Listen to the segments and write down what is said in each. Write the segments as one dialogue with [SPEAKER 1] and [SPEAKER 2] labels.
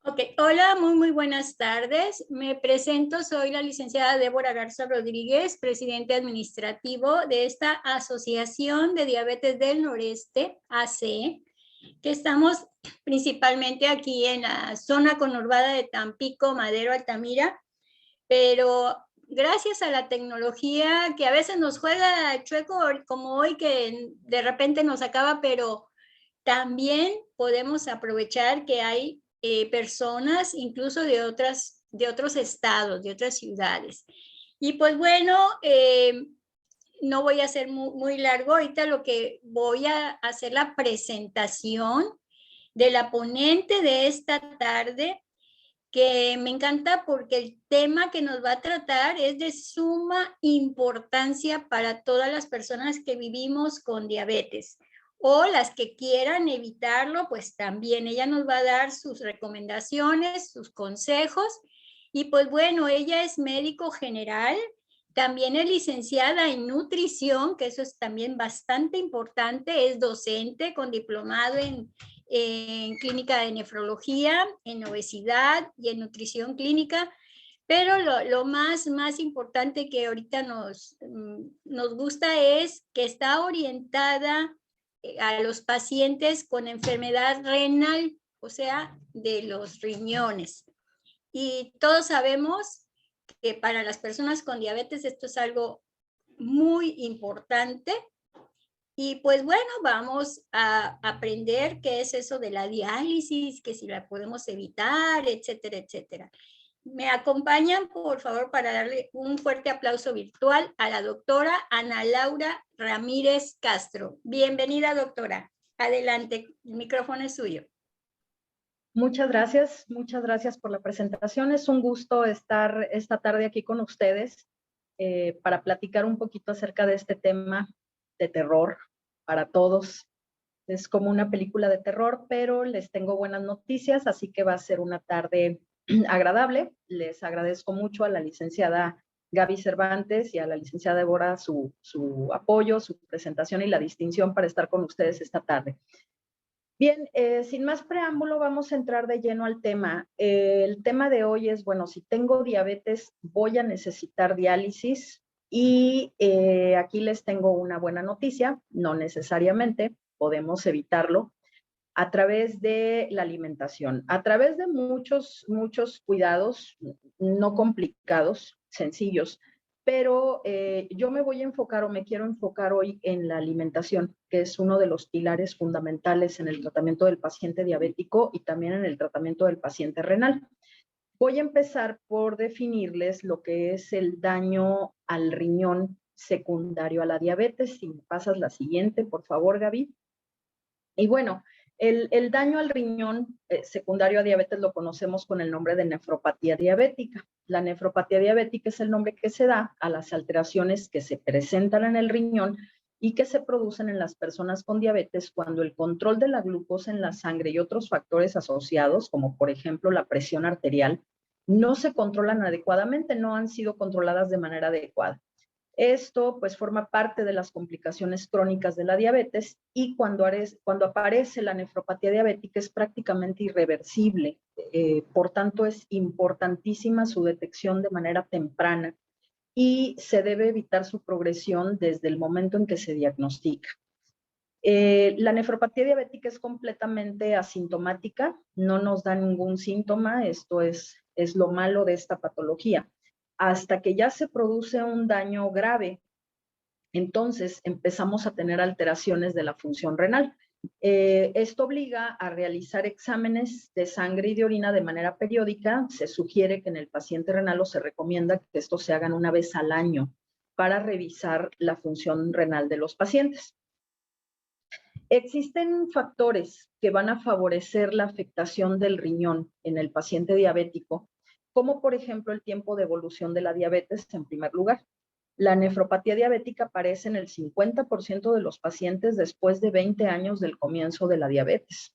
[SPEAKER 1] Ok, hola, muy buenas tardes. Me presento, soy la licenciada Débora Garza Rodríguez, presidente administrativo de esta Asociación de Diabetes del Noreste, AC, que estamos principalmente aquí en la zona conurbada de Tampico, Madero, Altamira, pero gracias a la tecnología que a veces nos juega chueco, como hoy que de repente nos acaba, pero también podemos aprovechar que hay personas incluso de otros estados, de otras ciudades. Y pues bueno, no voy a ser muy largo. Ahorita lo que voy a hacer la presentación de la ponente de esta tarde, que me encanta porque el tema que nos va a tratar es de suma importancia para todas las personas que vivimos con diabetes o las que quieran evitarlo, pues también ella nos va a dar sus recomendaciones, sus consejos. Y pues bueno, ella es médico general, también es licenciada en nutrición, que eso es también bastante importante, es docente con diplomado en clínica de nefrología, en obesidad y en nutrición clínica. Pero lo más importante que ahorita nos gusta es que está orientada a los pacientes con enfermedad renal, o sea, de los riñones. Y todos sabemos que para las personas con diabetes esto es algo muy importante. Y pues bueno, vamos a aprender qué es eso de la diálisis, que si la podemos evitar, etcétera, etcétera. Me acompañan, por favor, para darle un fuerte aplauso virtual a la doctora Ana Laura Ramírez Castro. Bienvenida, doctora. Adelante, el micrófono es suyo.
[SPEAKER 2] Muchas gracias por la presentación. Es un gusto estar esta tarde aquí con ustedes para platicar un poquito acerca de este tema de terror para todos. Es como una película de terror, pero les tengo buenas noticias, así que va a ser una tarde agradable. Les agradezco mucho a la licenciada Gaby Cervantes y a la licenciada Débora su apoyo, su presentación y la distinción para estar con ustedes esta tarde. Bien, sin más preámbulo, vamos a entrar de lleno al tema. El tema de hoy es, bueno, si tengo diabetes, voy a necesitar diálisis y aquí les tengo una buena noticia, no necesariamente, podemos evitarlo a través de la alimentación, a través de muchos cuidados no complicados, sencillos, pero yo me voy a enfocar o me quiero enfocar hoy en la alimentación, que es uno de los pilares fundamentales en el tratamiento del paciente diabético y también en el tratamiento del paciente renal. Voy a empezar por definirles lo que es el daño al riñón secundario a la diabetes. Si me pasas la siguiente, por favor, Gaby. Y bueno, el daño al riñón secundario a diabetes lo conocemos con el nombre de nefropatía diabética. La nefropatía diabética es el nombre que se da a las alteraciones que se presentan en el riñón y que se producen en las personas con diabetes cuando el control de la glucosa en la sangre y otros factores asociados, como por ejemplo la presión arterial, no se controlan adecuadamente, no han sido controladas de manera adecuada. Esto pues forma parte de las complicaciones crónicas de la diabetes y cuando aparece la nefropatía diabética es prácticamente irreversible. Por tanto, es importantísima su detección de manera temprana y se debe evitar su progresión desde el momento en que se diagnostica. La nefropatía diabética es completamente asintomática, no nos da ningún síntoma, esto es lo malo de esta patología. Hasta que ya se produce un daño grave, entonces empezamos a tener alteraciones de la función renal. Esto obliga a realizar exámenes de sangre y de orina de manera periódica. Se sugiere que en el paciente renal o se recomienda que estos se hagan una vez al año para revisar la función renal de los pacientes. Existen factores que van a favorecer la afectación del riñón en el paciente diabético, como por ejemplo el tiempo de evolución de la diabetes en primer lugar. La nefropatía diabética aparece en el 50% de los pacientes después de 20 años del comienzo de la diabetes.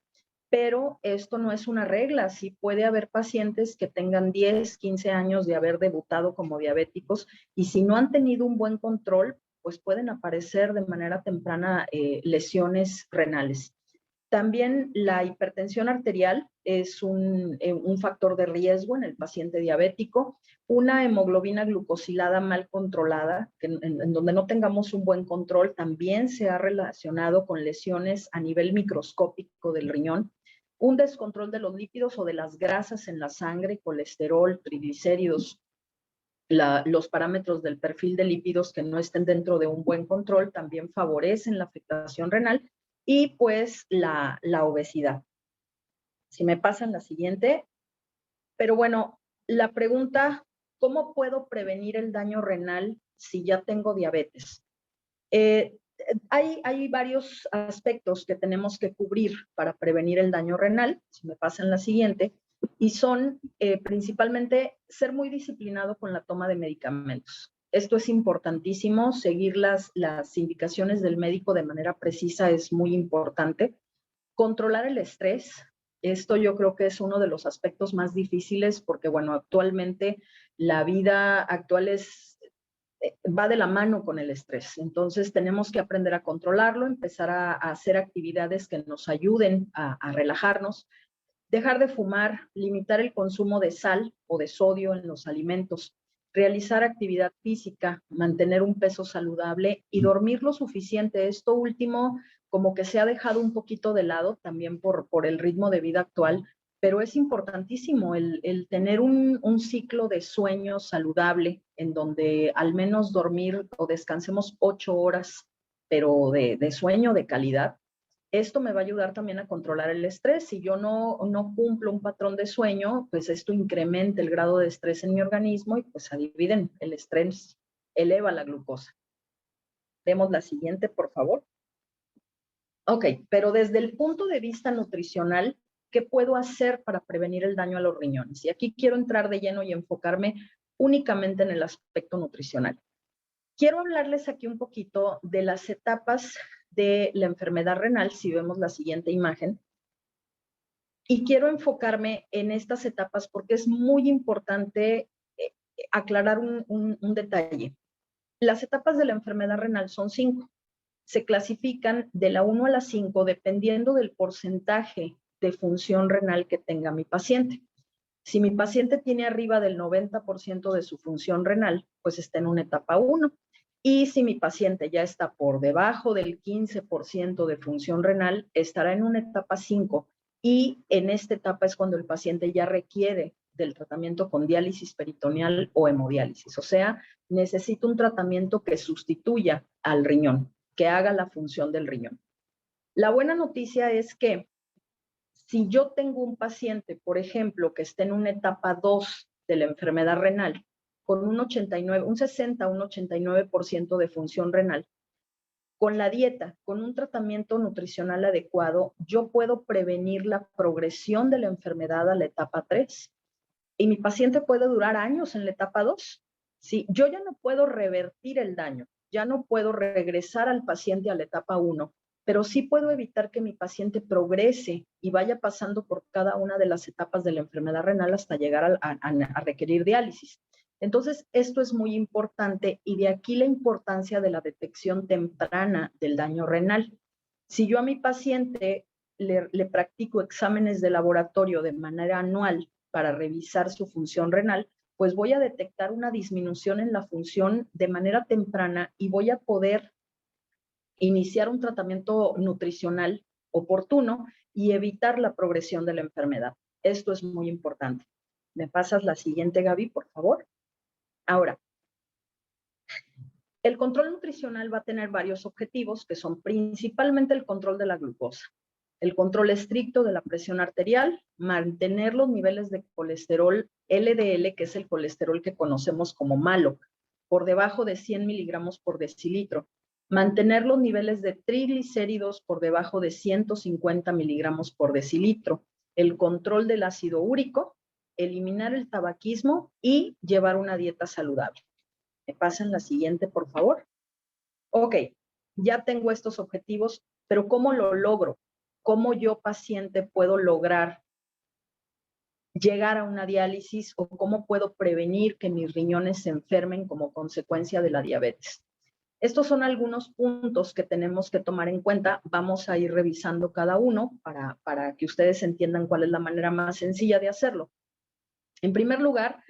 [SPEAKER 2] Pero esto no es una regla, sí puede haber pacientes que tengan 10, 15 años de haber debutado como diabéticos y si no han tenido un buen control, pues pueden aparecer de manera temprana lesiones renales. También la hipertensión arterial es un factor de riesgo en el paciente diabético. Una hemoglobina glucosilada mal controlada, en donde no tengamos un buen control, también se ha relacionado con lesiones a nivel microscópico del riñón. Un descontrol de los lípidos o de las grasas en la sangre, colesterol, triglicéridos, los parámetros del perfil de lípidos que no estén dentro de un buen control también favorecen la afectación renal. Y pues la obesidad. Si me pasan la siguiente. Pero bueno, la pregunta, ¿cómo puedo prevenir el daño renal si ya tengo diabetes? Hay varios aspectos que tenemos que cubrir para prevenir el daño renal, si me pasan la siguiente, y son principalmente ser muy disciplinado con la toma de medicamentos. Esto es importantísimo, seguir las indicaciones del médico de manera precisa es muy importante. Controlar el estrés, esto yo creo que es uno de los aspectos más difíciles porque, bueno, actualmente la vida actual va de la mano con el estrés. Entonces tenemos que aprender a controlarlo, empezar a hacer actividades que nos ayuden a relajarnos, dejar de fumar, limitar el consumo de sal o de sodio en los alimentos, realizar actividad física, mantener un peso saludable y dormir lo suficiente. Esto último como que se ha dejado un poquito de lado también por el ritmo de vida actual, pero es importantísimo el tener un ciclo de sueño saludable en donde al menos dormir o descansemos 8 horas, pero de sueño de calidad. Esto me va a ayudar también a controlar el estrés. Si yo no cumplo un patrón de sueño, pues esto incrementa el grado de estrés en mi organismo y pues adivinen, el estrés eleva la glucosa. Vemos la siguiente, por favor. Ok, pero desde el punto de vista nutricional, ¿qué puedo hacer para prevenir el daño a los riñones? Y aquí quiero entrar de lleno y enfocarme únicamente en el aspecto nutricional. Quiero hablarles aquí un poquito de las etapas de la enfermedad renal, si vemos la siguiente imagen. Y quiero enfocarme en estas etapas porque es muy importante aclarar un detalle. Las etapas de la enfermedad renal son 5. Se clasifican de la 1 a la 5 dependiendo del porcentaje de función renal que tenga mi paciente. Si mi paciente tiene arriba del 90% de su función renal, pues está en una etapa 1. Y si mi paciente ya está por debajo del 15% de función renal, estará en una etapa 5. Y en esta etapa es cuando el paciente ya requiere del tratamiento con diálisis peritoneal o hemodiálisis. O sea, necesita un tratamiento que sustituya al riñón, que haga la función del riñón. La buena noticia es que si yo tengo un paciente, por ejemplo, que esté en una etapa 2 de la enfermedad renal, con un 60 a un 89% de función renal, con la dieta, con un tratamiento nutricional adecuado, yo puedo prevenir la progresión de la enfermedad a la etapa 3. Y mi paciente puede durar años en la etapa 2. Sí, yo ya no puedo revertir el daño, ya no puedo regresar al paciente a la etapa 1, pero sí puedo evitar que mi paciente progrese y vaya pasando por cada una de las etapas de la enfermedad renal hasta llegar a requerir diálisis. Entonces, esto es muy importante y de aquí la importancia de la detección temprana del daño renal. Si yo a mi paciente le practico exámenes de laboratorio de manera anual para revisar su función renal, pues voy a detectar una disminución en la función de manera temprana y voy a poder iniciar un tratamiento nutricional oportuno y evitar la progresión de la enfermedad. Esto es muy importante. ¿Me pasas la siguiente, Gaby, por favor? Ahora, el control nutricional va a tener varios objetivos que son principalmente el control de la glucosa, el control estricto de la presión arterial, mantener los niveles de colesterol LDL, que es el colesterol que conocemos como malo, por debajo de 100 miligramos por decilitro, mantener los niveles de triglicéridos por debajo de 150 miligramos por decilitro, el control del ácido úrico, eliminar el tabaquismo y llevar una dieta saludable. ¿Me pasan la siguiente, por favor? Ok, ya tengo estos objetivos, pero ¿cómo lo logro? ¿Cómo yo, paciente, puedo lograr llegar a una diálisis o cómo puedo prevenir que mis riñones se enfermen como consecuencia de la diabetes? Estos son algunos puntos que tenemos que tomar en cuenta. Vamos a ir revisando cada uno para que ustedes entiendan cuál es la manera más sencilla de hacerlo. En primer lugar,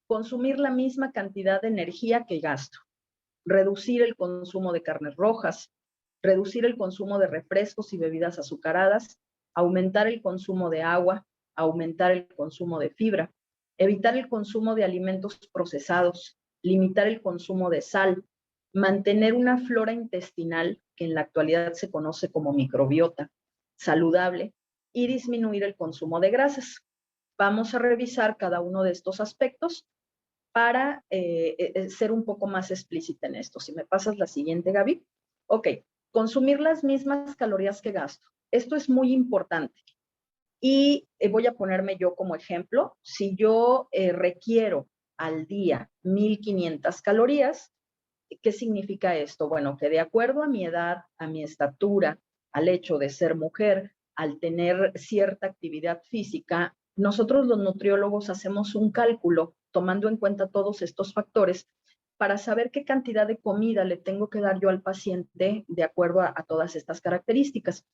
[SPEAKER 2] consumir la misma cantidad de energía que gasto. Reducir el consumo de carnes rojas, reducir el consumo de refrescos y bebidas azucaradas, aumentar el consumo de agua, aumentar el consumo de fibra, evitar el consumo de alimentos procesados, limitar el consumo de sal, mantener una flora intestinal, que en la actualidad se conoce como microbiota, saludable, y disminuir el consumo de grasas. Vamos a revisar cada uno de estos aspectos para ser un poco más explícita en esto. Si me pasas la siguiente, Gaby. Ok, consumir las mismas calorías que gasto. Esto es muy importante. Y voy a ponerme yo como ejemplo. Si yo requiero al día 1,500 calorías, ¿qué significa esto? Bueno, que de acuerdo a mi edad, a mi estatura, al hecho de ser mujer, al tener cierta actividad física, nosotros los nutriólogos hacemos un cálculo tomando en cuenta todos estos factores para saber qué cantidad de comida le tengo que dar yo al paciente de acuerdo a todas estas características.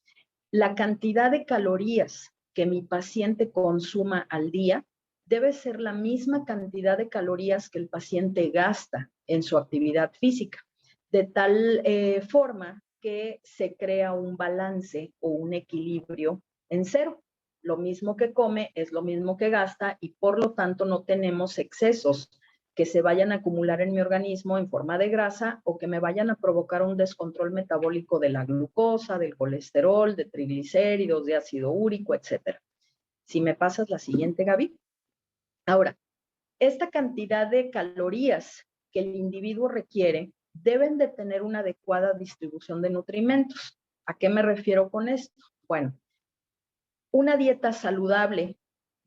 [SPEAKER 2] La cantidad de calorías que mi paciente consuma al día debe ser la misma cantidad de calorías que el paciente gasta en su actividad física, de tal forma que se crea un balance o un equilibrio en cero. Lo mismo que come es lo mismo que gasta y por lo tanto no tenemos excesos que se vayan a acumular en mi organismo en forma de grasa o que me vayan a provocar un descontrol metabólico de la glucosa, del colesterol, de triglicéridos, de ácido úrico, etc. Si me pasas la siguiente, Gaby. Ahora, esta cantidad de calorías que el individuo requiere deben de tener una adecuada distribución de nutrimentos. ¿A qué me refiero con esto? Bueno, una dieta saludable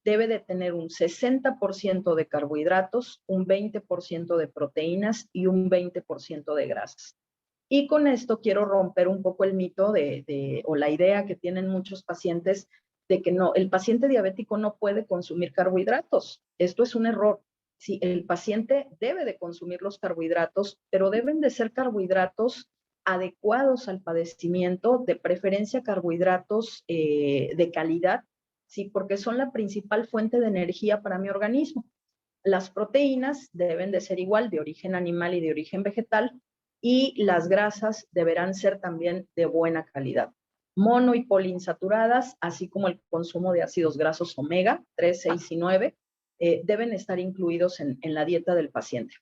[SPEAKER 2] debe de tener un 60% de carbohidratos, un 20% de proteínas y un 20% de grasas. Y con esto quiero romper un poco el mito o la idea que tienen muchos pacientes de que no, el paciente diabético no puede consumir carbohidratos. Esto es un error. Sí, el paciente debe de consumir los carbohidratos, pero deben de ser carbohidratos adecuados al padecimiento, de preferencia carbohidratos de calidad, sí, porque son la principal fuente de energía para mi organismo. Las proteínas deben de ser igual de origen animal y de origen vegetal, y las grasas deberán ser también de buena calidad. Mono y poliinsaturadas, así como el consumo de ácidos grasos omega 3, 6 y 9, deben estar incluidos en la dieta del paciente.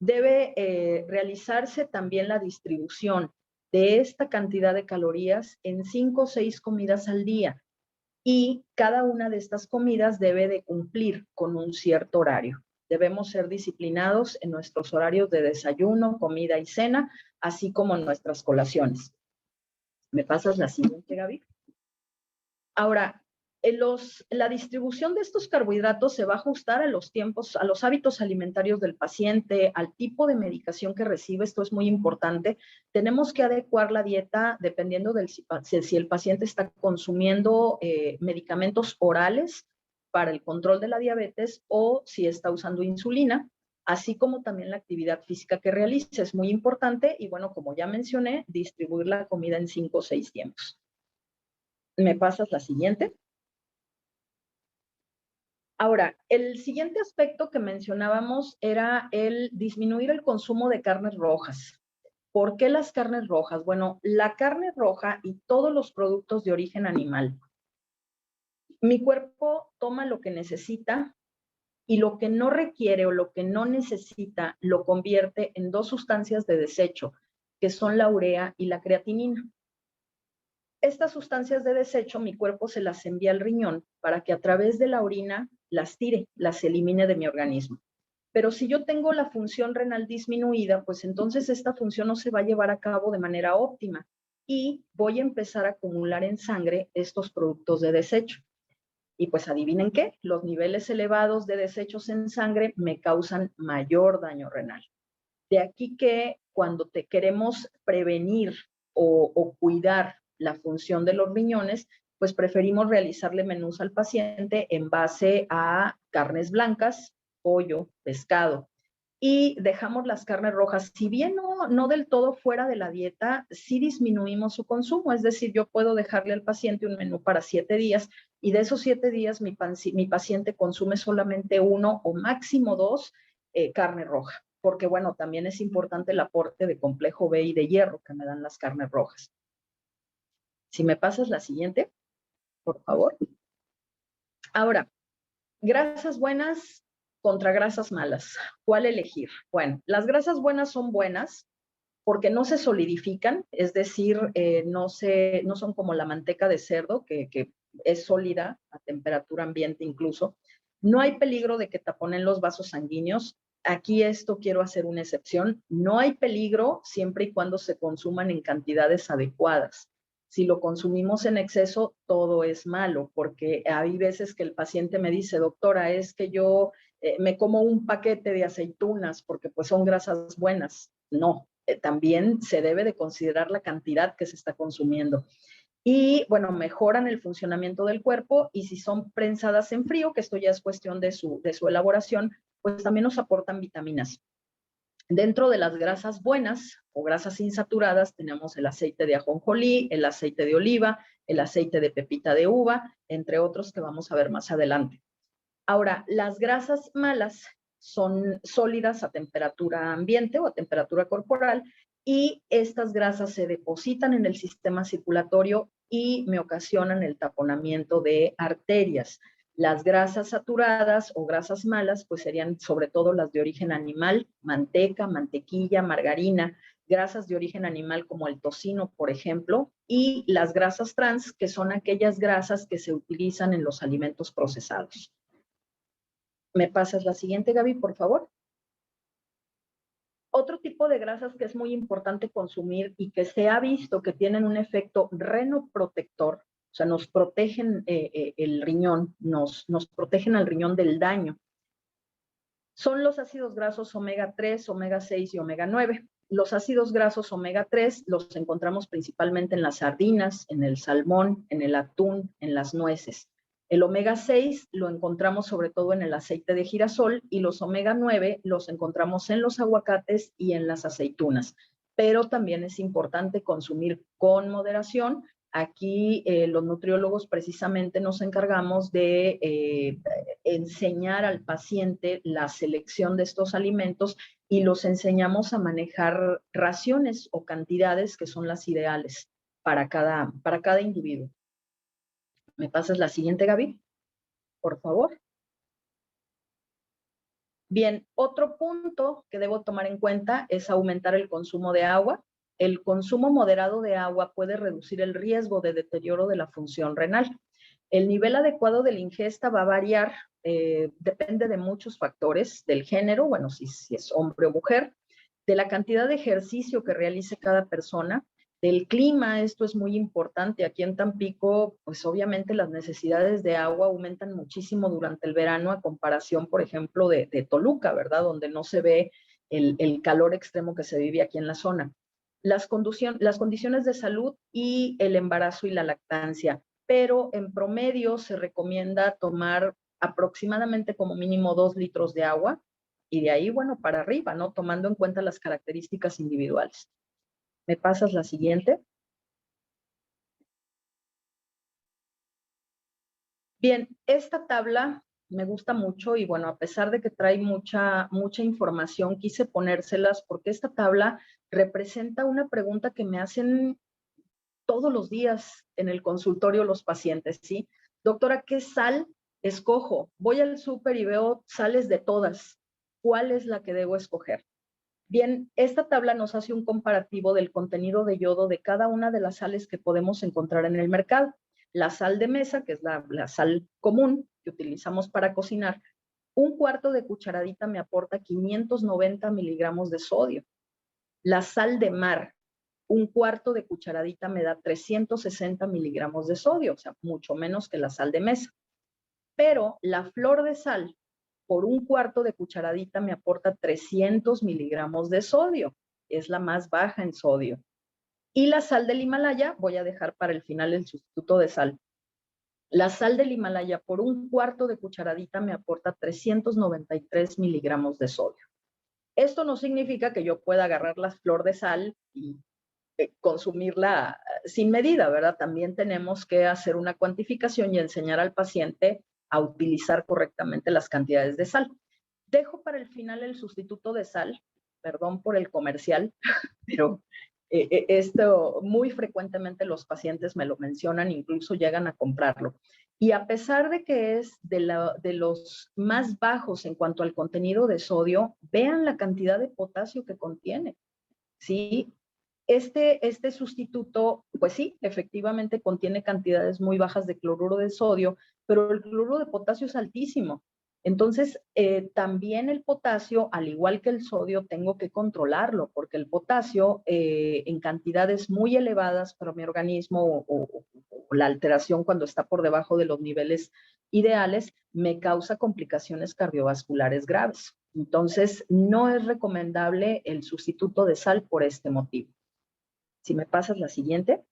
[SPEAKER 2] Debe realizarse también la distribución de esta cantidad de calorías en 5 o 6 comidas al día, y cada una de estas comidas debe de cumplir con un cierto horario. Debemos ser disciplinados en nuestros horarios de desayuno, comida y cena, así como en nuestras colaciones. ¿Me pasas la siguiente, Gaby? Ahora, la distribución de estos carbohidratos se va a ajustar a los tiempos, a los hábitos alimentarios del paciente, al tipo de medicación que recibe. Esto es muy importante. Tenemos que adecuar la dieta dependiendo si el paciente está consumiendo medicamentos orales para el control de la diabetes o si está usando insulina, así como también la actividad física que realice. Es muy importante y bueno, como ya mencioné, distribuir la comida en 5 o 6 tiempos. ¿Me pasas la siguiente? Ahora, el siguiente aspecto que mencionábamos era el disminuir el consumo de carnes rojas. ¿Por qué las carnes rojas? Bueno, la carne roja y todos los productos de origen animal. Mi cuerpo toma lo que necesita y lo que no requiere o lo que no necesita lo convierte en dos sustancias de desecho, que son la urea y la creatinina. Estas sustancias de desecho, mi cuerpo se las envía al riñón para que a través de la orina las tire, las elimine de mi organismo. Pero si yo tengo la función renal disminuida, pues entonces esta función no se va a llevar a cabo de manera óptima y voy a empezar a acumular en sangre estos productos de desecho. Y pues adivinen qué, los niveles elevados de desechos en sangre me causan mayor daño renal. De aquí que cuando te queremos prevenir o cuidar la función de los riñones, pues preferimos realizarle menús al paciente en base a carnes blancas, pollo, pescado. y dejamos las carnes rojas. Si bien no del todo fuera de la dieta, sí disminuimos su consumo. Es decir, yo puedo dejarle al paciente un menú para 7 días y de esos 7 días mi paciente consume solamente 1 o máximo 2 carne roja. Porque bueno, también es importante el aporte de complejo B y de hierro que me dan las carnes rojas. Si me pasas la siguiente, por favor. Ahora, grasas buenas contra grasas malas. ¿Cuál elegir? Bueno, las grasas buenas son buenas porque no se solidifican, es decir, no son como la manteca de cerdo, que es sólida a temperatura ambiente incluso. No hay peligro de que taponen los vasos sanguíneos. Aquí esto quiero hacer una excepción. No hay peligro siempre y cuando se consuman en cantidades adecuadas. Si lo consumimos en exceso, todo es malo, porque hay veces que el paciente me dice, doctora, es que yo me como un paquete de aceitunas porque pues son grasas buenas. No, también se debe de considerar la cantidad que se está consumiendo. Y bueno, mejoran el funcionamiento del cuerpo y si son prensadas en frío, que esto ya es cuestión de su elaboración, pues también nos aportan vitaminas. Dentro de las grasas buenas o grasas insaturadas tenemos el aceite de ajonjolí, el aceite de oliva, el aceite de pepita de uva, entre otros que vamos a ver más adelante. Ahora, las grasas malas son sólidas a temperatura ambiente o a temperatura corporal y estas grasas se depositan en el sistema circulatorio y me ocasionan el taponamiento de arterias. Las grasas saturadas o grasas malas, pues serían sobre todo las de origen animal, manteca, mantequilla, margarina, grasas de origen animal como el tocino, por ejemplo, y las grasas trans, que son aquellas grasas que se utilizan en los alimentos procesados. ¿Me pasas la siguiente, Gaby, por favor? Otro tipo de grasas que es muy importante consumir y que se ha visto que tienen un efecto renoprotector, o sea, nos protegen el riñón, nos protegen al riñón del daño, son los ácidos grasos omega 3, omega 6 y omega 9. Los ácidos grasos omega 3 los encontramos principalmente en las sardinas, en el salmón, en el atún, en las nueces. El omega 6 lo encontramos sobre todo en el aceite de girasol y los omega 9 los encontramos en los aguacates y en las aceitunas. Pero también es importante consumir con moderación. Aquí los nutriólogos precisamente nos encargamos de enseñar al paciente la selección de estos alimentos y los enseñamos a manejar raciones o cantidades que son las ideales para cada individuo. ¿Me pasas la siguiente, Gaby? Por favor. Bien, otro punto que debo tomar en cuenta es aumentar el consumo de agua. El consumo moderado de agua puede reducir el riesgo de deterioro de la función renal. El nivel adecuado de la ingesta va a variar, depende de muchos factores, del género, bueno, si es hombre o mujer, de la cantidad de ejercicio que realice cada persona, del clima, esto es muy importante. Aquí en Tampico, pues obviamente las necesidades de agua aumentan muchísimo durante el verano a comparación, por ejemplo, de Toluca, ¿verdad? Donde no se ve el calor extremo que se vive aquí en la zona. Las condiciones de salud y el embarazo y la lactancia, pero en promedio se recomienda tomar aproximadamente como mínimo 2 litros de agua y de ahí, bueno, para arriba, ¿no? Tomando en cuenta las características individuales. ¿Me pasas la siguiente? Bien, esta tabla me gusta mucho y bueno, a pesar de que trae mucha información, quise ponérselas porque esta tabla representa una pregunta que me hacen todos los días en el consultorio los pacientes, ¿sí? Doctora, ¿qué sal escojo? Voy al súper y veo sales de todas. ¿Cuál es la que debo escoger? Bien, esta tabla nos hace un comparativo del contenido de yodo de cada una de las sales que podemos encontrar en el mercado. La sal de mesa, que es la sal común que utilizamos para cocinar, un cuarto de cucharadita me aporta 590 miligramos de sodio. La sal de mar, un cuarto de cucharadita me da 360 miligramos de sodio, o sea, mucho menos que la sal de mesa. Pero la flor de sal, por un cuarto de cucharadita me aporta 300 miligramos de sodio. Es la más baja en sodio. Y la sal del Himalaya, voy a dejar para el final el sustituto de sal. La sal del Himalaya por un cuarto de cucharadita me aporta 393 miligramos de sodio. Esto no significa que yo pueda agarrar la flor de sal y consumirla sin medida, ¿verdad? También tenemos que hacer una cuantificación y enseñar al paciente a utilizar correctamente las cantidades de sal. Dejo para el final el sustituto de sal, perdón por el comercial, pero esto muy frecuentemente los pacientes me lo mencionan, incluso llegan a comprarlo. Y a pesar de que es de los más bajos en cuanto al contenido de sodio, vean la cantidad de potasio que contiene, ¿sí? Este sustituto, pues sí, efectivamente contiene cantidades muy bajas de cloruro de sodio, pero el cloruro de potasio es altísimo. Entonces, también el potasio, al igual que el sodio, tengo que controlarlo, porque el potasio en cantidades muy elevadas para mi organismo o la alteración cuando está por debajo de los niveles ideales, me causa complicaciones cardiovasculares graves. Entonces, no es recomendable el sustituto de sal por este motivo. Si me pasas la siguiente.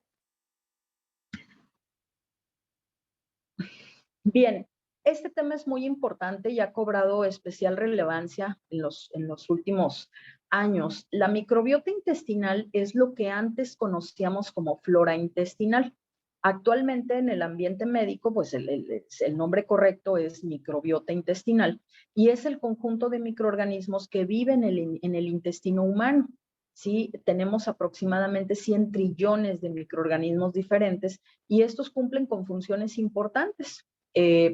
[SPEAKER 2] Bien, este tema es muy importante y ha cobrado especial relevancia en los últimos años. La microbiota intestinal es lo que antes conocíamos como flora intestinal. Actualmente en el ambiente médico, pues el nombre correcto es microbiota intestinal y es el conjunto de microorganismos que viven en el intestino humano. Sí, tenemos aproximadamente 100 trillones de microorganismos diferentes y estos cumplen con funciones importantes.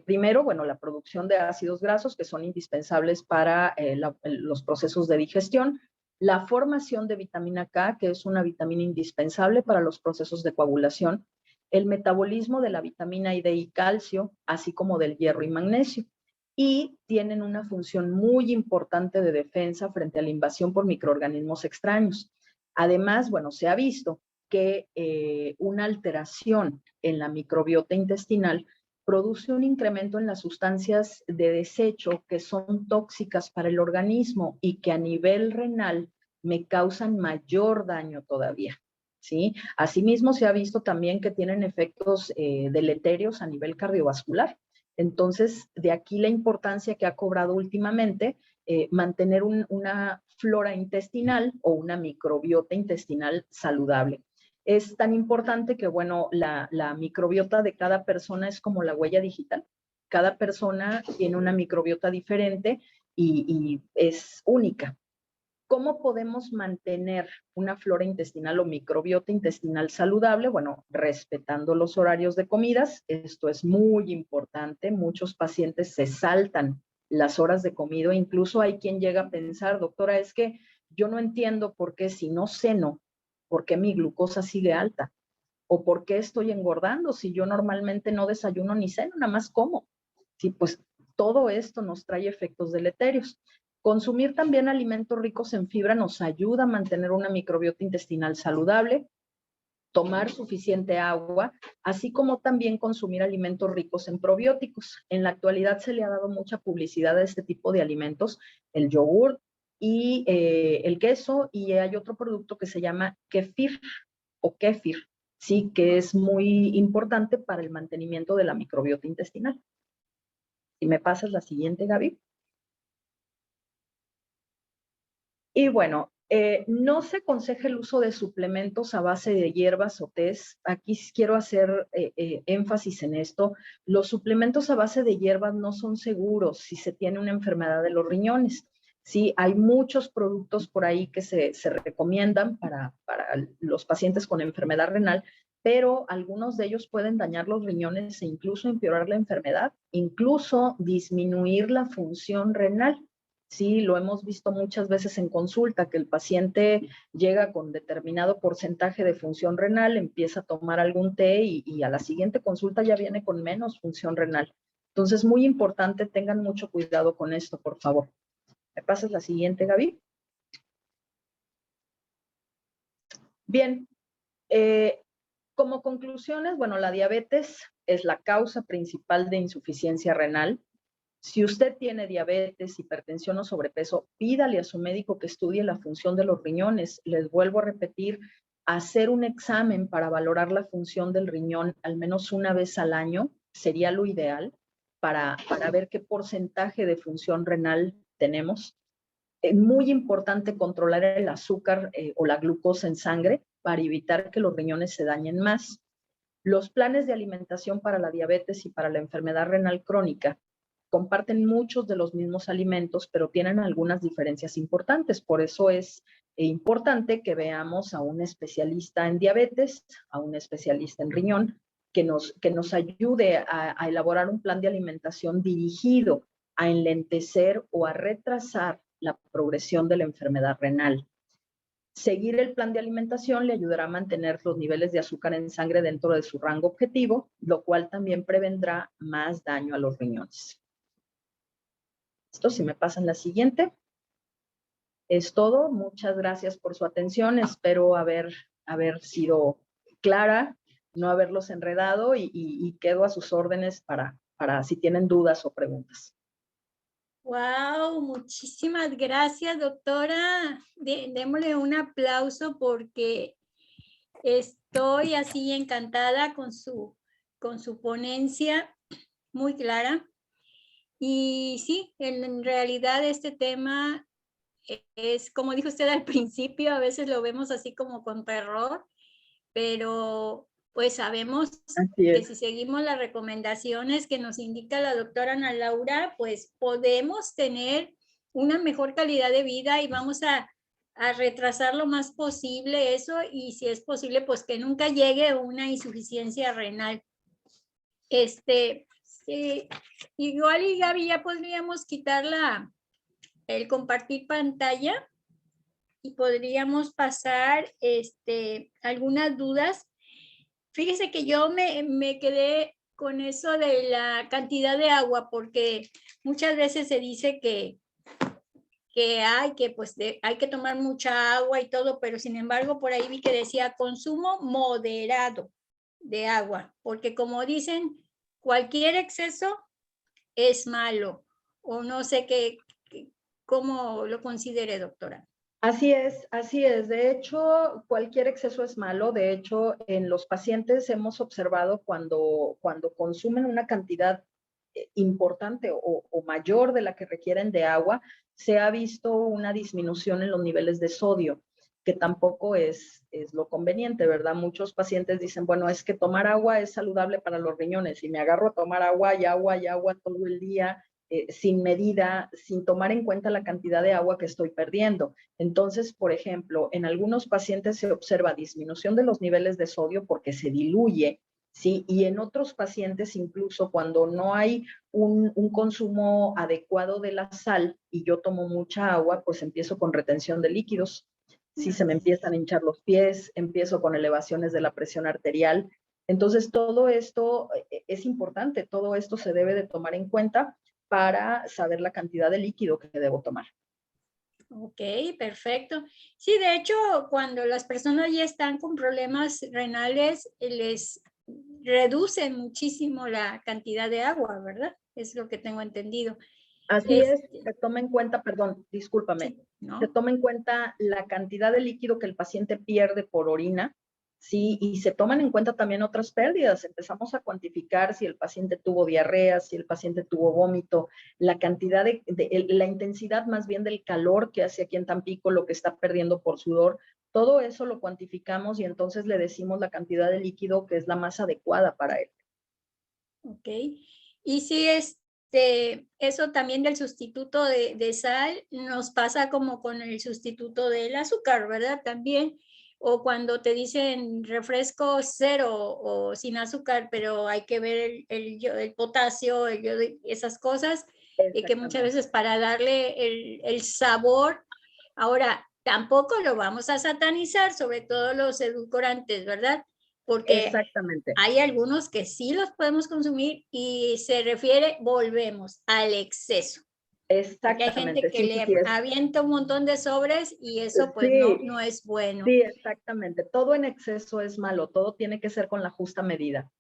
[SPEAKER 2] Primero, bueno, la producción de ácidos grasos que son indispensables para los procesos de digestión, la formación de vitamina K, que es una vitamina indispensable para los procesos de coagulación, el metabolismo de la vitamina D y calcio, así como del hierro y magnesio. Y tienen una función muy importante de defensa frente a la invasión por microorganismos extraños. Además, bueno, se ha visto que una alteración en la microbiota intestinal produce un incremento en las sustancias de desecho que son tóxicas para el organismo y que a nivel renal me causan mayor daño todavía. ¿Sí? Asimismo, se ha visto también que tienen efectos deleterios a nivel cardiovascular. Entonces, de aquí la importancia que ha cobrado últimamente mantener una flora intestinal o una microbiota intestinal saludable. Es tan importante que, bueno, la microbiota de cada persona es como la huella digital. Cada persona tiene una microbiota diferente y es única. ¿Cómo podemos mantener una flora intestinal o microbiota intestinal saludable? Bueno, respetando los horarios de comidas. Esto es muy importante. Muchos pacientes se saltan las horas de comida. Incluso hay quien llega a pensar, doctora, es que yo no entiendo por qué si no ceno, por qué mi glucosa sigue alta o por qué estoy engordando si yo normalmente no desayuno ni ceno, nada más como. Sí, pues todo esto nos trae efectos deleterios. Consumir también alimentos ricos en fibra nos ayuda a mantener una microbiota intestinal saludable, tomar suficiente agua, así como también consumir alimentos ricos en probióticos. En la actualidad se le ha dado mucha publicidad a este tipo de alimentos, el yogur y el queso, y hay otro producto que se llama kefir o kéfir, sí, que es muy importante para el mantenimiento de la microbiota intestinal. Si me pasas la siguiente, Gaby. Y bueno, no se aconseja el uso de suplementos a base de hierbas o tés. Aquí quiero hacer énfasis en esto. Los suplementos a base de hierbas no son seguros si se tiene una enfermedad de los riñones. Sí, hay muchos productos por ahí que se recomiendan para los pacientes con enfermedad renal, pero algunos de ellos pueden dañar los riñones e incluso empeorar la enfermedad, incluso disminuir la función renal. Sí, lo hemos visto muchas veces en consulta, que el paciente llega con determinado porcentaje de función renal, empieza a tomar algún té y a la siguiente consulta ya viene con menos función renal. Entonces, muy importante, tengan mucho cuidado con esto, por favor. ¿Me pasas la siguiente, Gaby? Bien, como conclusiones, bueno, la diabetes es la causa principal de insuficiencia renal. Si usted tiene diabetes, hipertensión o sobrepeso, pídale a su médico que estudie la función de los riñones. Les vuelvo a repetir, hacer un examen para valorar la función del riñón al menos una vez al año sería lo ideal para ver qué porcentaje de función renal tenemos. muy importante controlar el azúcar o la glucosa en sangre para evitar que los riñones se dañen más. Los planes de alimentación para la diabetes y para la enfermedad renal crónica comparten muchos de los mismos alimentos, pero tienen algunas diferencias importantes. Por eso es importante que veamos a un especialista en diabetes, a un especialista en riñón, que nos ayude a elaborar un plan de alimentación dirigido a enlentecer o a retrasar la progresión de la enfermedad renal. Seguir el plan de alimentación le ayudará a mantener los niveles de azúcar en sangre dentro de su rango objetivo, lo cual también prevendrá más daño a los riñones. Esto, si me pasan la siguiente. Es todo. Muchas gracias por su atención. Espero haber sido clara, no haberlos enredado y quedo a sus órdenes para si tienen dudas o preguntas.
[SPEAKER 1] Wow, muchísimas gracias, doctora. Démosle un aplauso porque estoy así encantada con su ponencia, muy clara. Y sí, en realidad este tema es, como dijo usted al principio, a veces lo vemos así como con terror, pero pues sabemos que si seguimos las recomendaciones que nos indica la doctora Ana Laura, pues podemos tener una mejor calidad de vida y vamos a retrasar lo más posible eso, y si es posible, pues que nunca llegue una insuficiencia renal. Igual y Gaby, ya podríamos quitar el compartir pantalla y podríamos pasar algunas dudas. Fíjese que yo me quedé con eso de la cantidad de agua, porque muchas veces se dice que hay que tomar mucha agua y todo, pero sin embargo por ahí vi que decía consumo moderado de agua, porque como dicen, cualquier exceso es malo, o no sé cómo lo considere, doctora.
[SPEAKER 2] Así es, así es. De hecho, cualquier exceso es malo. De hecho, en los pacientes hemos observado cuando consumen una cantidad importante o mayor de la que requieren de agua, se ha visto una disminución en los niveles de sodio, que tampoco es lo conveniente, ¿verdad? Muchos pacientes dicen, bueno, es que tomar agua es saludable para los riñones, y me agarro a tomar agua y agua y agua todo el día, sin medida, sin tomar en cuenta la cantidad de agua que estoy perdiendo. Entonces, por ejemplo, en algunos pacientes se observa disminución de los niveles de sodio porque se diluye, ¿sí? Y en otros pacientes, incluso cuando no hay un consumo adecuado de la sal y yo tomo mucha agua, pues empiezo con retención de líquidos. Sí, se me empiezan a hinchar los pies, empiezo con elevaciones de la presión arterial. Entonces, todo esto es importante, todo esto se debe de tomar en cuenta para saber la cantidad de líquido que debo tomar.
[SPEAKER 1] Ok, perfecto. Sí, de hecho, cuando las personas ya están con problemas renales, les reducen muchísimo la cantidad de agua, ¿verdad? Es lo que tengo entendido.
[SPEAKER 2] Así es, se toma en cuenta, perdón, discúlpame,
[SPEAKER 1] sí, ¿no?
[SPEAKER 2] Se toma en cuenta la cantidad de líquido que el paciente pierde por orina, ¿sí? Y se toman en cuenta también otras pérdidas. Empezamos a cuantificar si el paciente tuvo diarrea, si el paciente tuvo vómito, la cantidad la intensidad más bien del calor que hace aquí en Tampico, lo que está perdiendo por sudor. Todo eso lo cuantificamos y entonces le decimos la cantidad de líquido que es la más adecuada para él.
[SPEAKER 1] Ok. Y si eso también del sustituto de sal nos pasa como con el sustituto del azúcar, ¿verdad? También, o cuando te dicen refresco cero o sin azúcar, pero hay que ver el potasio, el yodo, esas cosas, que muchas veces para darle el sabor, ahora tampoco lo vamos a satanizar, sobre todo los edulcorantes, ¿verdad? Porque hay algunos que sí los podemos consumir y se refiere, volvemos al exceso. Porque hay gente que le avienta un montón de sobres y eso pues no es bueno.
[SPEAKER 2] Sí, exactamente. Todo en exceso es malo, todo tiene que ser con la justa medida.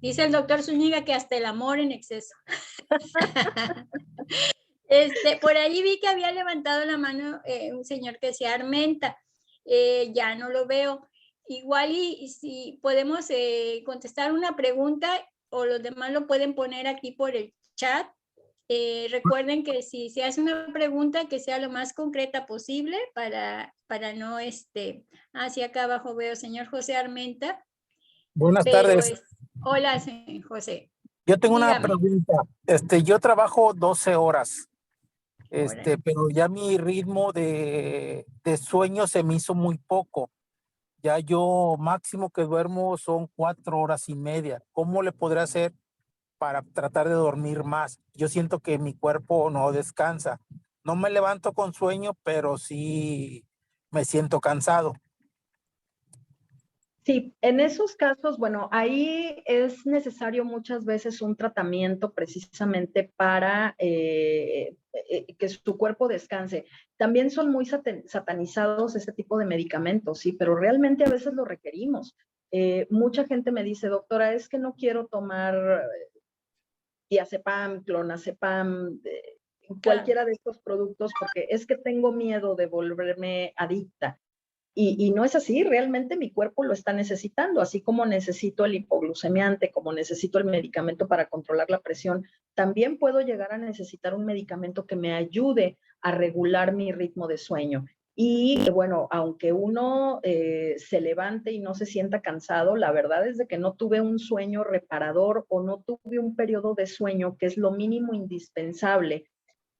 [SPEAKER 1] Dice el doctor Zúñiga que hasta el amor en exceso. Por ahí vi que había levantado la mano un señor que decía Armenta. Ya no lo veo. Igual y si podemos contestar una pregunta o los demás lo pueden poner aquí por el chat Recuerden que si se hace una pregunta, que sea lo más concreta posible para no, hacia acá abajo veo señor José Armenta.
[SPEAKER 3] Buenas
[SPEAKER 1] Pero
[SPEAKER 3] tardes.
[SPEAKER 1] hola, señor José.
[SPEAKER 3] Yo tengo una
[SPEAKER 1] Dígame.
[SPEAKER 3] pregunta. Yo trabajo 12 horas,
[SPEAKER 1] Ahora.
[SPEAKER 3] pero ya mi ritmo de sueño se me hizo muy poco. Ya yo máximo que duermo son 4 horas y media. ¿Cómo le podré hacer para tratar de dormir más? Yo siento que mi cuerpo no descansa. No me levanto con sueño, pero sí me siento cansado.
[SPEAKER 2] Sí, en esos casos, bueno, ahí es necesario muchas veces un tratamiento precisamente para que su cuerpo descanse. También son muy satanizados ese tipo de medicamentos, sí, pero realmente a veces lo requerimos. Mucha gente me dice, doctora, es que no quiero tomar diazepam, clonazepam, cualquiera de estos productos porque es que tengo miedo de volverme adicta. Y no es así, realmente mi cuerpo lo está necesitando, así como necesito el hipoglucemiante, como necesito el medicamento para controlar la presión, también puedo llegar a necesitar un medicamento que me ayude a regular mi ritmo de sueño. Y bueno, aunque uno se levante y no se sienta cansado, la verdad es de que no tuve un sueño reparador o no tuve un periodo de sueño que es lo mínimo indispensable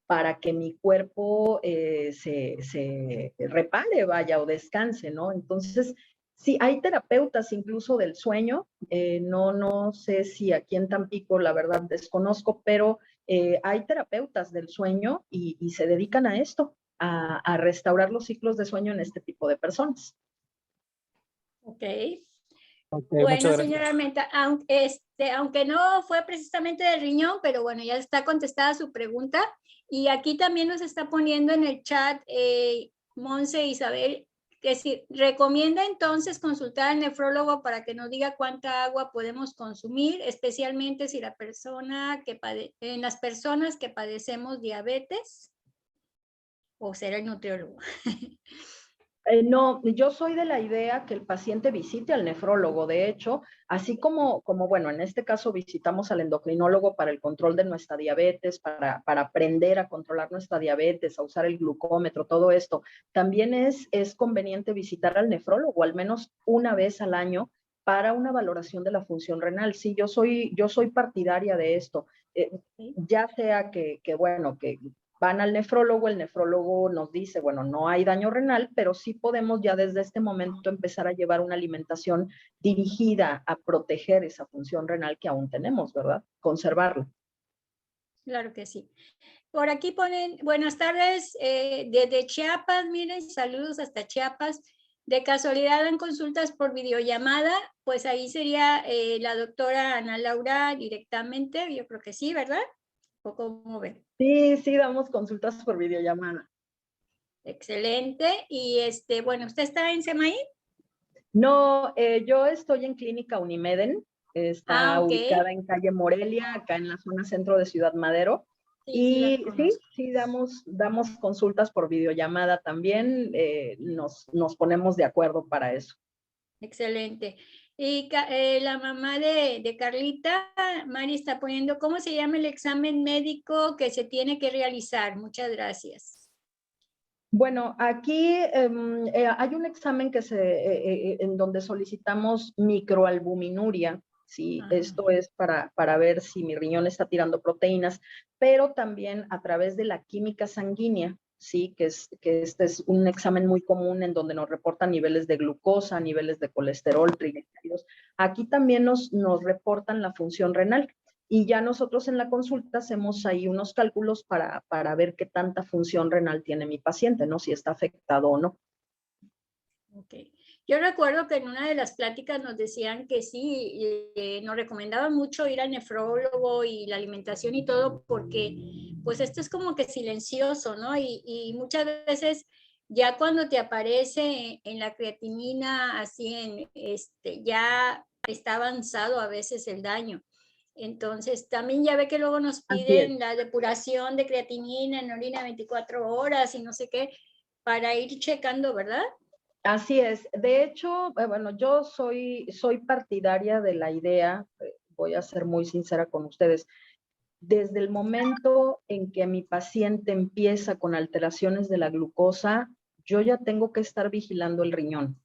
[SPEAKER 2] para que mi cuerpo se repare, vaya, o descanse, ¿no? Entonces, sí, hay terapeutas incluso del sueño, no sé si aquí en Tampico, la verdad desconozco, pero hay terapeutas del sueño y se dedican a esto, a restaurar los ciclos de sueño en este tipo de personas.
[SPEAKER 1] Ok.
[SPEAKER 3] Okay,
[SPEAKER 1] Bueno,
[SPEAKER 3] muchas gracias.
[SPEAKER 1] señora Armenta, aunque no fue precisamente del riñón, pero bueno, ya está contestada su pregunta. Y aquí también nos está poniendo en el chat Monse Isabel, que si recomienda entonces consultar al nefrólogo para que nos diga cuánta agua podemos consumir, especialmente si la persona en las personas que padecemos diabetes, o será el nutriólogo.
[SPEAKER 2] No, yo soy de la idea que el paciente visite al nefrólogo. De hecho, así como bueno, en este caso visitamos al endocrinólogo para el control de nuestra diabetes, para aprender a controlar nuestra diabetes, a usar el glucómetro, todo esto. También es conveniente visitar al nefrólogo al menos una vez al año para una valoración de la función renal. Sí, yo soy partidaria de esto. Ya sea bueno, que van al nefrólogo, el nefrólogo nos dice, bueno, no hay daño renal, pero sí podemos ya desde este momento empezar a llevar una alimentación dirigida a proteger esa función renal que aún tenemos, ¿verdad? Conservarla.
[SPEAKER 1] Claro que sí. Por aquí ponen, buenas tardes, desde Chiapas, miren, saludos hasta Chiapas. De casualidad dan consultas por videollamada, pues ahí sería la doctora Ana Laura directamente, yo creo que sí, ¿verdad? ¿O cómo ven?
[SPEAKER 2] Sí, damos consultas por videollamada.
[SPEAKER 1] Excelente. Y bueno, ¿usted está en Semaí?
[SPEAKER 2] No, yo estoy en Clínica Unimeden, está
[SPEAKER 1] Ok.
[SPEAKER 2] ubicada en calle Morelia, acá en la zona centro de Ciudad Madero.
[SPEAKER 1] Sí, sí, la
[SPEAKER 2] Y
[SPEAKER 1] conozco.
[SPEAKER 2] sí, damos consultas por videollamada también, nos ponemos de acuerdo para eso.
[SPEAKER 1] Excelente. Y la mamá de Carlita, Mari, está poniendo, ¿cómo se llama el examen médico que se tiene que realizar? Muchas gracias.
[SPEAKER 2] Bueno, aquí hay un examen en donde solicitamos microalbuminuria, ¿sí?
[SPEAKER 1] Ajá.
[SPEAKER 2] Esto es para ver si mi riñón está tirando proteínas, pero también a través de la química sanguínea, ¿sí? Que este es un examen muy común en donde nos reportan niveles de glucosa, niveles de colesterol, triglicéridos. Aquí también nos reportan la función renal. Y ya nosotros en la consulta hacemos ahí unos cálculos para ver qué tanta función renal tiene mi paciente, ¿no? Si está afectado o no.
[SPEAKER 1] Ok. Yo recuerdo que en una de las pláticas nos decían que sí, nos recomendaban mucho ir al nefrólogo y la alimentación y todo, porque pues esto es como que silencioso, ¿no? Y muchas veces ya cuando te aparece en la creatinina, así ya está avanzado a veces el daño. Entonces, también ya ve que luego nos piden la depuración de creatinina en orina 24 horas y no sé qué, para ir checando, ¿verdad?
[SPEAKER 2] Así es. De hecho, bueno, yo soy partidaria de la idea, voy a ser muy sincera con ustedes, Desde el momento en que mi paciente empieza con alteraciones de la glucosa, yo ya tengo que estar vigilando el riñón.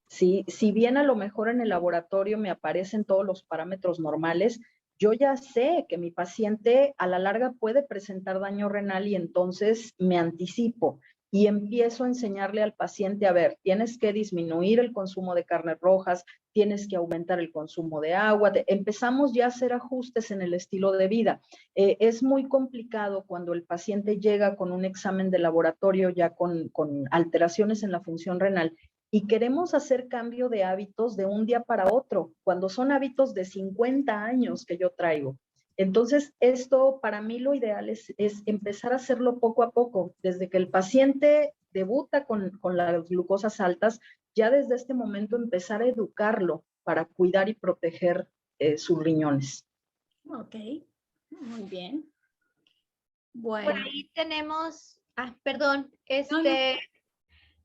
[SPEAKER 2] Si bien a lo mejor en el laboratorio me aparecen todos los parámetros normales, yo ya sé que mi paciente a la larga puede presentar daño renal y entonces me anticipo y empiezo a enseñarle al paciente, a ver, tienes que disminuir el consumo de carnes rojas, tienes que aumentar el consumo de agua, empezamos ya a hacer ajustes en el estilo de vida. Es muy complicado cuando el paciente llega con un examen de laboratorio ya con alteraciones en la función renal y queremos hacer cambio de hábitos de un día para otro, cuando son hábitos de 50 años que yo traigo. Entonces, esto para mí lo ideal es empezar a hacerlo poco a poco. Desde que el paciente debuta con las glucosas altas, ya desde este momento empezar a educarlo para cuidar y proteger sus riñones.
[SPEAKER 1] Ok, muy bien. Bueno.
[SPEAKER 4] Por ahí tenemos, perdón,
[SPEAKER 1] No, no.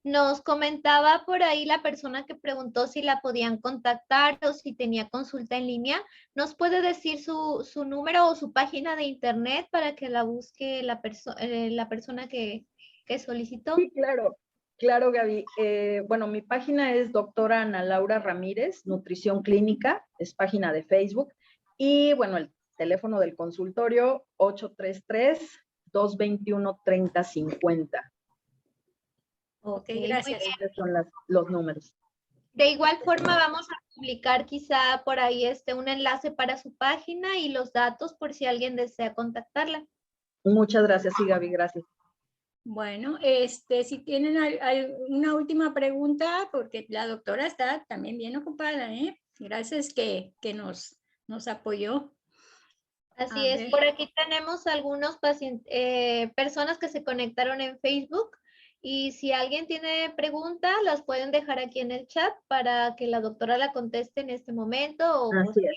[SPEAKER 4] nos comentaba por ahí la persona que preguntó si la podían contactar o si tenía consulta en línea. ¿Nos puede decir su número o su página de internet para que la busque la persona que solicitó?
[SPEAKER 2] Sí, claro, Gaby. Bueno, mi página es doctora Ana Laura Ramírez, Nutrición Clínica, es página de Facebook. Y bueno, el teléfono del consultorio 833-221-3050.
[SPEAKER 1] Ok, gracias.
[SPEAKER 2] Esos son los números.
[SPEAKER 4] De igual forma vamos a publicar quizá por ahí un enlace para su página y los datos por si alguien desea contactarla.
[SPEAKER 2] Muchas gracias, sí, Gaby, gracias.
[SPEAKER 1] Bueno, si tienen una última pregunta, porque la doctora está también bien ocupada, ¿eh? Gracias que nos apoyó.
[SPEAKER 4] Así es, por aquí tenemos algunos personas que se conectaron en Facebook y si alguien tiene preguntas, las pueden dejar aquí en el chat para que la doctora la conteste en este momento.
[SPEAKER 2] Así es.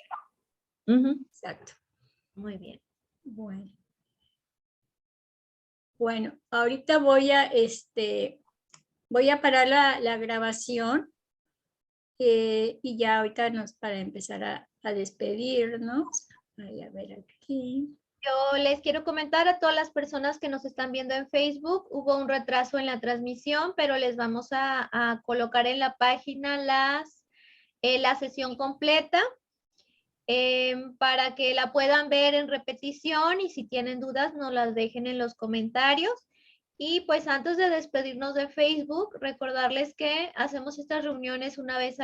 [SPEAKER 1] Exacto.
[SPEAKER 4] Muy bien.
[SPEAKER 1] Bueno, ahorita voy a parar la grabación y ya ahorita para empezar a despedirnos. Voy a ver aquí.
[SPEAKER 4] Yo les quiero comentar a todas las personas que nos están viendo en Facebook, hubo un retraso en la transmisión, pero les vamos a colocar en la página la sesión completa para que la puedan ver en repetición y si tienen dudas nos las dejen en los comentarios. Y pues antes de despedirnos de Facebook, recordarles que hacemos estas reuniones una vez